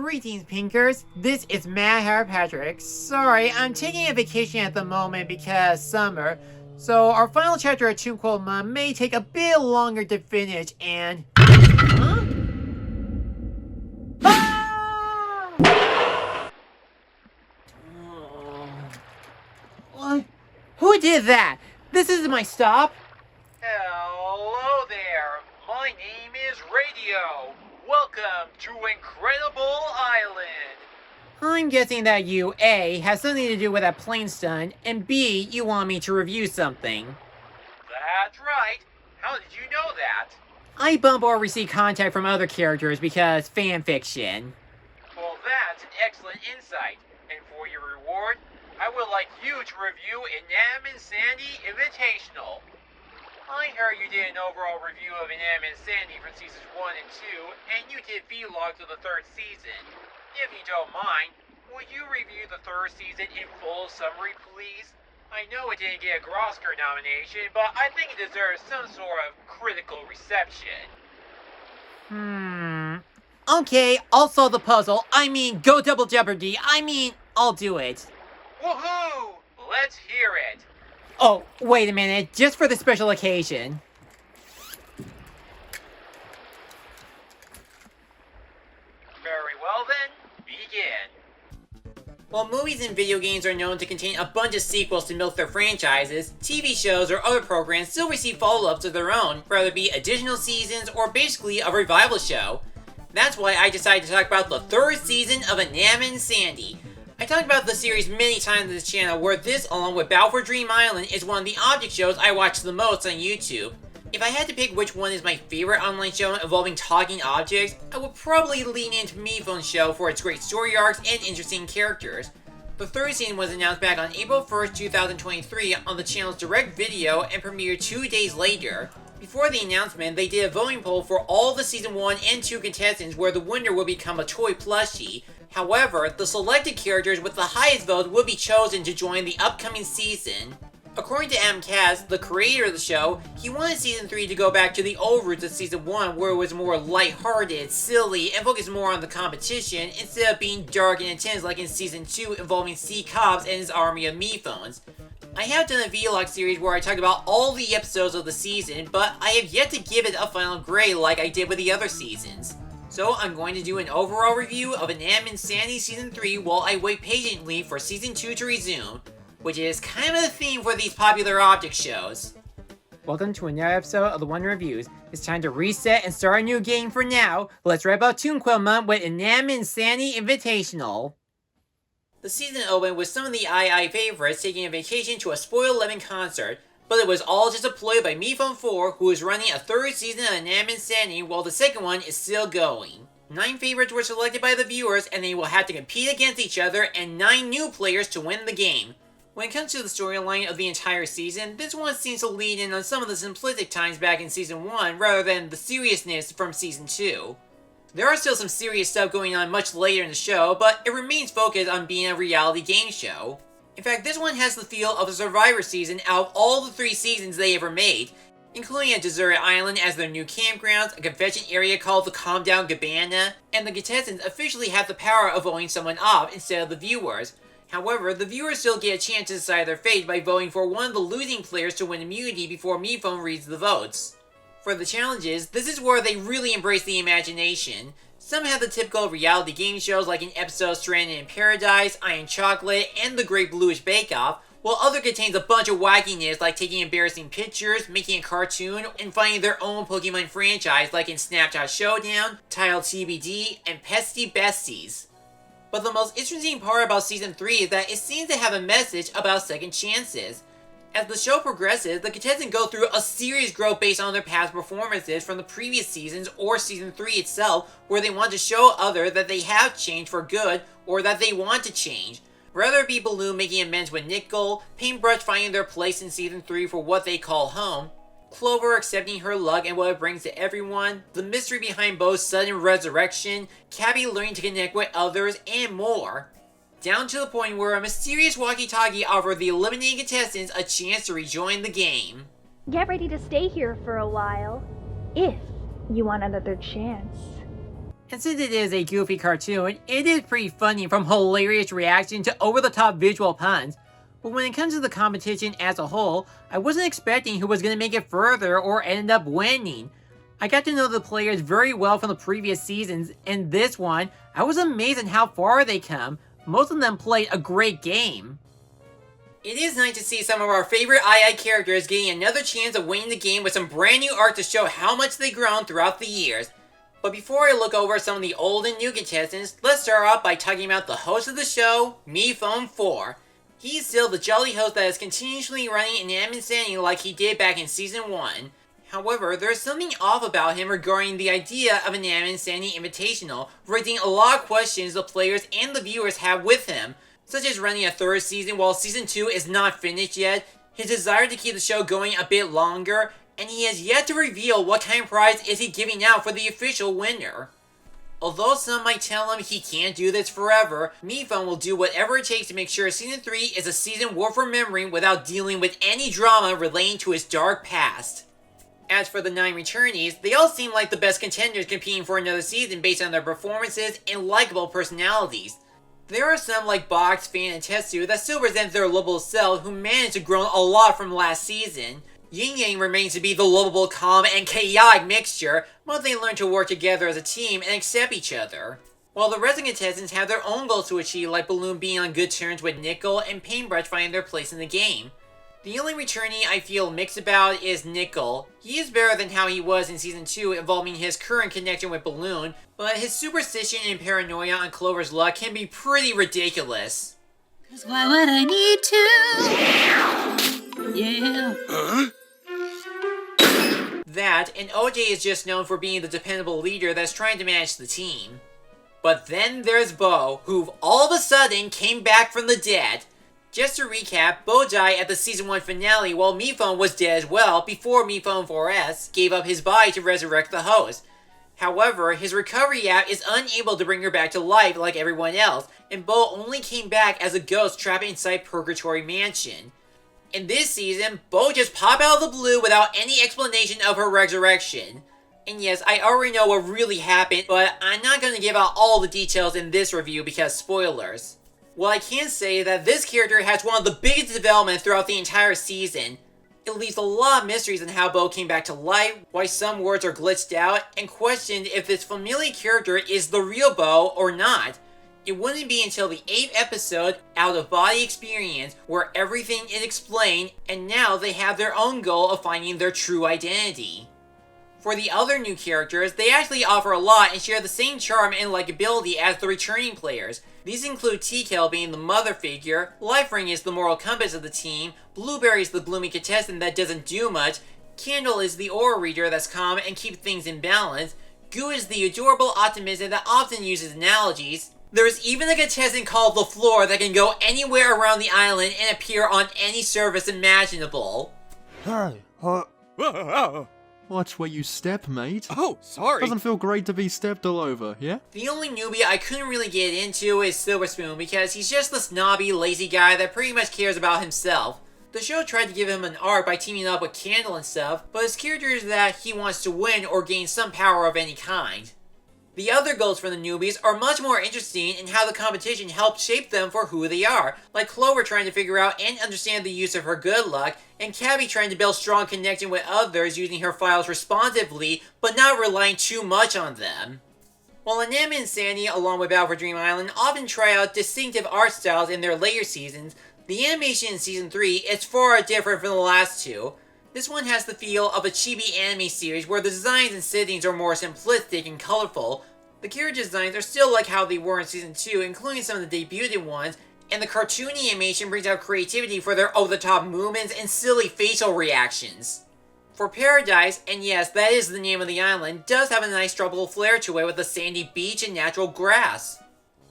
Greetings, Pinkers. This is Mad Hair Patrick. Sorry, I'm taking a vacation at the moment because summer. So our final chapter of Toon-Quel Month may take a bit longer to finish and... Huh? Ah! What? Who did that? This isn't my stop. Hello there. My name is Radio. Welcome to Incredible Island. I'm guessing that you, A, has something to do with that plane stunt, and B, you want me to review something. That's right. How did you know that? I bump or receive contact from other characters because fan fiction. Well, that's an excellent insight. And for your reward, I would like you to review Inanimate Insanity Invitational. I heard you did an overall review of Inanimate Insanity from seasons 1 and 2, and you did vlogs of the third season. If you don't mind, would you review the third season in full summary, please? I know it didn't get a Oscar nomination, but I think it deserves some sort of critical reception. Okay, I'll solve the puzzle. Go Double Jeopardy. I'll do it. Woohoo! Let's hear it. Oh, wait a minute, just for the special occasion. Very well then, begin. While movies and video games are known to contain a bunch of sequels to milk their franchises, TV shows or other programs still receive follow-ups of their own, whether it be additional seasons or basically a revival show. That's why I decided to talk about the third season of Inanimate Insanity. I talked about the series many times on this channel, where this, along with Battle for Dream Island, is one of the object shows I watch the most on YouTube. If I had to pick which one is my favorite online show involving talking objects, I would probably lean into MePhone's show for its great story arcs and interesting characters. The third season was announced back on April 1st, 2023 on the channel's direct video and premiered 2 days later. Before the announcement, they did a voting poll for all the Season 1 and 2 contestants where the winner will become a toy plushie. However, the selected characters with the highest votes will be chosen to join the upcoming season. According to MCAS, the creator of the show, he wanted Season 3 to go back to the old roots of Season 1 where it was more lighthearted, silly, and focused more on the competition instead of being dark and intense like in Season 2 involving C. Cobbs and his army of MePhones. I have done a vlog series where I talked about all the episodes of the season, but I have yet to give it a final grade like I did with the other seasons. So I'm going to do an overall review of Inanimate Insanity Season 3 while I wait patiently for Season 2 to resume, which is kind of the theme for these popular object shows. Welcome to another episode of The One Reviews. It's time to reset and start a new game for now. Let's wrap up Toon-Quel Month with Inanimate Insanity Invitational. The season opened with some of the II favorites taking a vacation to a Spoiled Lemon concert, but it was all just a ploy by MePhone 4, who is running a third season of Inanimate Insanity while the second one is still going. 9 favorites were selected by the viewers, and they will have to compete against each other and 9 new players to win the game. When it comes to the storyline of the entire season, this one seems to lean in on some of the simplistic times back in Season 1 rather than the seriousness from Season 2. There are still some serious stuff going on much later in the show, but it remains focused on being a reality game show. In fact, this one has the feel of a Survivor season out of all the 3 seasons they ever made, including a deserted island as their new campgrounds, a confession area called the Calm Down Cabana, and the contestants officially have the power of voting someone off instead of the viewers. However, the viewers still get a chance to decide their fate by voting for one of the losing players to win immunity before MePhone reads the votes. For the challenges, this is where they really embrace the imagination. Some have the typical reality game shows like in episodes Stranded in Paradise, Iron Chocolate, and The Great Bluish Bake Off, while other contains a bunch of wackiness like taking embarrassing pictures, making a cartoon, and finding their own Pokemon franchise like in Snapchat Showdown, Tiled TBD, and Pesty Besties. But the most interesting part about Season 3 is that it seems to have a message about second chances. As the show progresses, the contestants go through a serious growth based on their past performances from the previous seasons or Season 3 itself, where they want to show others that they have changed for good or that they want to change. Whether it be Balloon making amends with Nickel, Paintbrush finding their place in Season 3 for what they call home, Clover accepting her luck and what it brings to everyone, the mystery behind Bo's sudden resurrection, Cabby learning to connect with others, and more. Down to the point where a mysterious walkie-talkie offered the eliminated contestants a chance to rejoin the game. Get ready to stay here for a while, if you want another chance. And since it is a goofy cartoon, it is pretty funny from hilarious reaction to over-the-top visual puns. But when it comes to the competition as a whole, I wasn't expecting who was going to make it further or end up winning. I got to know the players very well from the previous seasons, and this one, I was amazed at how far they come. Most of them played a great game. It is nice to see some of our favorite II characters getting another chance of winning the game with some brand new art to show how much they've grown throughout the years. But before I look over some of the old and new contestants, let's start off by talking about the host of the show, MePhone4. He's still the jolly host that is continuously running Inanimate Insanity like he did back in Season 1. However, there's something off about him regarding the idea of Inanimate Insanity Invitational, raising a lot of questions the players and the viewers have with him, such as running a third season while Season 2 is not finished yet, his desire to keep the show going a bit longer, and he has yet to reveal what kind of prize is he giving out for the official winner. Although some might tell him he can't do this forever, MePhone will do whatever it takes to make sure Season 3 is a season worth remembering without dealing with any drama relating to his dark past. As for the 9 returnees, they all seem like the best contenders competing for another season based on their performances and likable personalities. There are some like Box, Fan, and Tetsu that still present their lovable self who managed to grow a lot from last season. Yin Yang remains to be the lovable, calm, and chaotic mixture, but they learn to work together as a team and accept each other. While the rest of the contestants have their own goals to achieve, like Balloon being on good terms with Nickel and Paintbrush finding their place in the game. The only returnee I feel mixed about is Nickel. He is better than how he was in Season 2 involving his current connection with Balloon, but his superstition and paranoia on Clover's luck can be pretty ridiculous. 'Cause why would I need to? Yeah. Huh? That, and OJ is just known for being the dependable leader that's trying to manage the team. But then there's Bo, who all of a sudden came back from the dead. Just to recap, Bo died at the Season 1 finale while MePhone was dead as well before MePhone4S gave up his body to resurrect the host. However, his recovery app is unable to bring her back to life like everyone else, and Bo only came back as a ghost trapped inside Purgatory Mansion. In this season, Bo just popped out of the blue without any explanation of her resurrection. And yes, I already know what really happened, but I'm not going to give out all the details in this review because spoilers. Well, I can say that this character has one of the biggest developments throughout the entire season. It leaves a lot of mysteries on how Bo came back to life, why some words are glitched out, and questioned if this familiar character is the real Bo or not. It wouldn't be until the 8th episode, Out of Body Experience, where everything is explained, and now they have their own goal of finding their true identity. For the other new characters, they actually offer a lot and share the same charm and likability as the returning players. These include Toon-Quel being the mother figure, Lifering is the moral compass of the team, Blueberry is the gloomy contestant that doesn't do much, Candle is the aura reader that's calm and keeps things in balance, Goo is the adorable optimism that often uses analogies. There's even a contestant called the Floor that can go anywhere around the island and appear on any surface imaginable. Hey, Watch where you step, mate. Oh, sorry. Doesn't feel great to be stepped all over, yeah? The only newbie I couldn't really get into is Silver Spoon because he's just the snobby, lazy guy that pretty much cares about himself. The show tried to give him an arc by teaming up with Candle and stuff, but his character is that he wants to win or gain some power of any kind. The other goals for the newbies are much more interesting in how the competition helped shape them for who they are, like Clover trying to figure out and understand the use of her good luck, and Cabby trying to build strong connection with others using her files responsively, but not relying too much on them. While Inanimate Insanity, along with Battle for Dream Island, often try out distinctive art styles in their later seasons, the animation in Season 3 is far different from the last two. This one has the feel of a chibi anime series where the designs and settings are more simplistic and colorful. The character designs are still like how they were in Season 2, including some of the debuted ones, and the cartoony animation brings out creativity for their over-the-top movements and silly facial reactions. For Paradise, and yes, that is the name of the island, does have a nice tropical flair to it with a sandy beach and natural grass.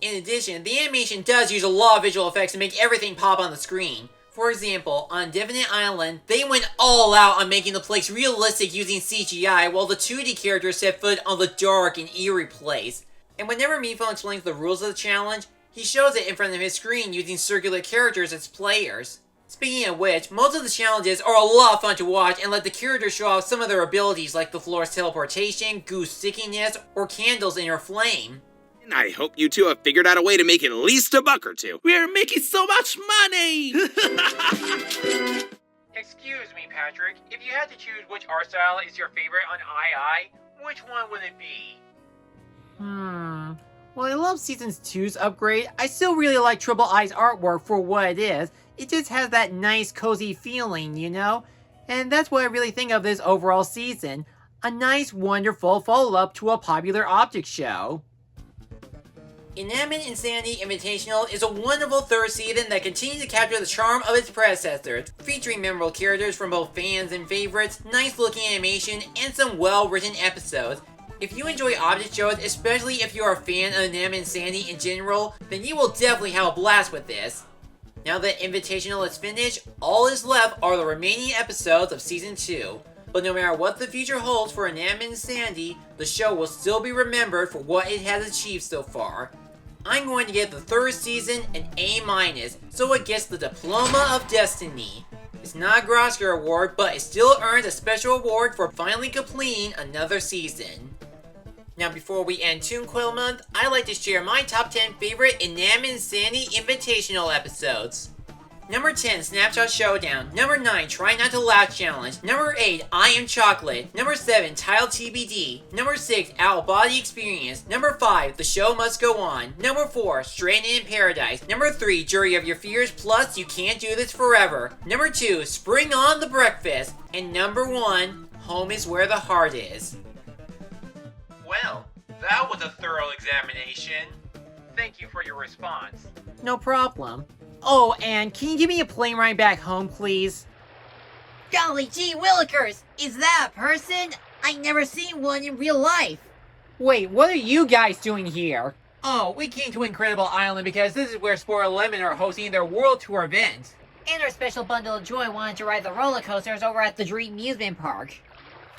In addition, the animation does use a lot of visual effects to make everything pop on the screen. For example, on Divinant Island, they went all out on making the place realistic using CGI while the 2D characters set foot on the dark and eerie place. And whenever MePhone explains the rules of the challenge, he shows it in front of his screen using circular characters as players. Speaking of which, most of the challenges are a lot of fun to watch and let the characters show off some of their abilities like the floor's teleportation, goose stickiness, or candles in your flame. And I hope you two have figured out a way to make at least $1 or $2. We're making so much money! Excuse me, Patrick. If you had to choose which art style is your favorite on II, which one would it be? Well, I love Season 2's upgrade. I still really like Triple I's artwork for what it is. It just has that nice, cozy feeling, you know? And that's what I really think of this overall season. A nice, wonderful follow-up to a popular object show. Inanimate Insanity Invitational is a wonderful third season that continues to capture the charm of its predecessors, featuring memorable characters from both fans and favorites, nice-looking animation, and some well-written episodes. If you enjoy object shows, especially if you are a fan of Inanimate Insanity in general, then you will definitely have a blast with this. Now that Invitational is finished, all is left are the remaining episodes of Season 2. But no matter what the future holds for Inanimate Insanity, the show will still be remembered for what it has achieved so far. I'm going to give the third season an A-, so it gets the Diploma of Destiny. It's not a Oscar award, but it still earns a special award for finally completing another season. Now before we end Toon-Quel Month, I'd like to share my top 10 favorite Inanimate Insanity Invitational episodes. Number 10, Snapshot Showdown. Number 9, Try Not to Laugh Challenge. Number 8, I Am Chocolate. Number 7, Tile TBD. Number 6, Out of Body Experience. Number 5, The Show Must Go On. Number 4, Stranded in Paradise. Number 3, Jury of Your Fears plus You Can't Do This Forever. Number 2, Spring on the Breakfast. And number 1, Home is Where the Heart Is. Well, that was a thorough examination. Thank you for your response. No problem. Oh, and can you give me a plane ride back home, please? Golly gee willikers! Is that a person? I never seen one in real life. Wait, what are you guys doing here? Oh, we came to Incredible Island because this is where Sport 11 are hosting their World Tour event. And our special bundle of joy wanted to ride the roller coasters over at the Dream Amusement Park.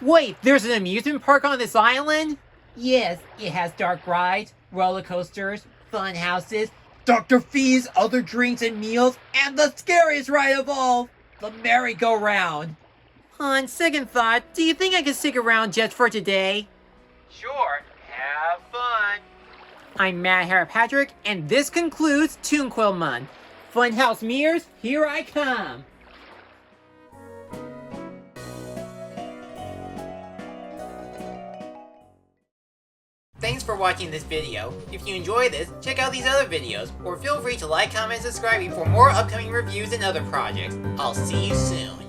Wait, there's an amusement park on this island? Yes, it has dark rides, roller coasters, fun houses, Dr. Fee's other drinks and meals, and the scariest ride of all, the merry-go-round. On second thought, do you think I can stick around just for today? Sure, have fun. I'm Matt Harry Patrick, and this concludes Toon-Quel Month. Funhouse Mirrors, here I come! Thanks for watching this video. If you enjoyed this, check out these other videos, or feel free to like, comment, and subscribe for more upcoming reviews and other projects. I'll see you soon.